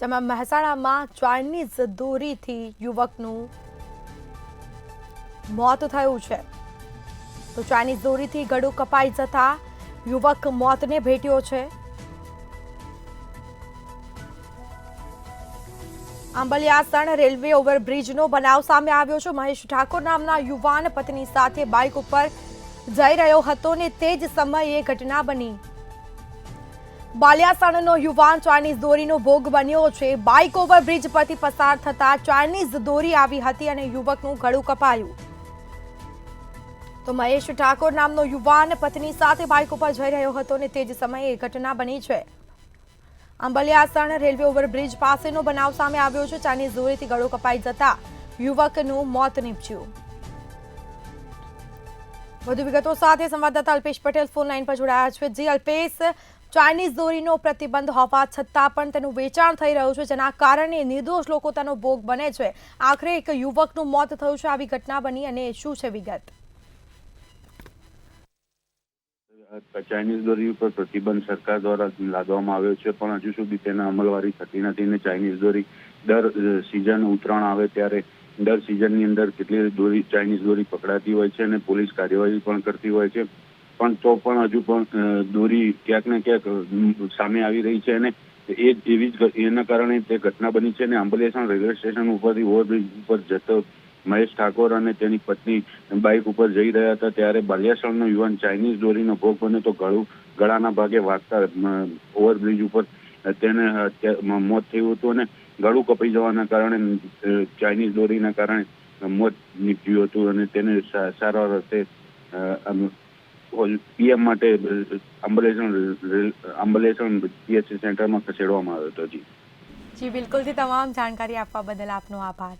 જેમાં મહેસાણામાં ચાઇનીઝ દોરીથી યુવકનું મોત થયું છે। તો ચાઇનીઝ દોરીથી ગળું કપાઈ જતા યુવક મોતને ભેટ્યો છે। આંબલિયાસણ રેલવે ઓવરબ્રિજનો બનાવ સામે આવ્યો છે। મહેશ ઠાકોર નામના યુવાન પત્ની સાથે બાઇક ઉપર જઈ રહ્યો હતો ને તે જ સમયે ઘટના બની। બાલિયાસણનો યુવાન ચાઇનીઝ દોરીનો ભોગ બન્યો છે। બાઇક ઓવરબ્રિજ પરથી પસાર થતા ચાઇનીઝ દોરી આવી હતી અને યુવકનું ગળું કપાયું। તો મહેશ ઠાકોર નામનો યુવાન પત્ની સાથે બાઇક ઉપર જઈ રહ્યો હતો ને તે જ સમયે ઘટના બની છે। આંબલિયાસણ રેલવે ઓવરબ્રિજ પાસેનો બનાવ સામે આવ્યો છે। ચાઇનીઝ દોરીથી ગળું કપાઈ જતા યુવકનું મોત નીપજ્યું। વધુ વિગતો સાથે સંવાદદાતા અલ્પેશ પટેલ ફોન લાઈન પર જોડાયા છે। જી અલ્પેશ, ચાઇનીઝ દોરીનો પ્રતિબંધ હોવા છતાં પણ તેનું વેચાણ થઈ રહ્યું છે, જેના કારણે નિર્દોષ લોકો તેનો ભોગ બને છે। આખરે એક યુવકનું મોત થયું છે, આવી ઘટના બની અને શું છે વિગત? ચાઇનીઝ દોરી ઉપર પ્રતિબંધ સરકાર દ્વારા લાદવામાં આવ્યો છે, પણ હજુ સુધી તેના અમલવારી થતી નથી અને ચાઇનીઝ દોરી દર સિઝન ઉત્તરાયણ આવે ત્યારે દર સિઝનની અંદર કેટલી દોરી ચાઇનીઝ દોરી પકડાતી હોય છે અને પોલીસ કાર્યવાહી પણ કરતી હોય છે, પણ તો પણ હજુ પણ દોરી ક્યાંક ને ક્યાંક સામે આવી રહી છે અને એના કારણે તે ઘટના બની છે। અને આંબલિયાસણ રેલવે સ્ટેશન ઉપરથી ઓવરબ્રિજ ઉપર જતો મહેશ ઠાકોર અને તેની પત્ની બાઇક ઉપર જઈ રહ્યા હતા ત્યારે બાલિયાસણનો યુવાન ચાઇનીઝ દોરીનો ભોગ બન્યો તો ગળાના ભાગે વાગતા ઓવરબ્રિજ ઉપર તેને મોત થયું હતું અને ગળું કપાઈ જવાના કારણે ચાઇનીઝ દોરીના કારણે મોત નીપજ્યું હતું અને તેને સારવાર અર્થે પીએમ માટે આંબલિયાસણ પીએચસી સેન્ટરમાં ખસેડવામાં આવ્યો હતો। જી બિલકુલથી તમામ જાણકારી આપવા બદલ આપનો આભાર।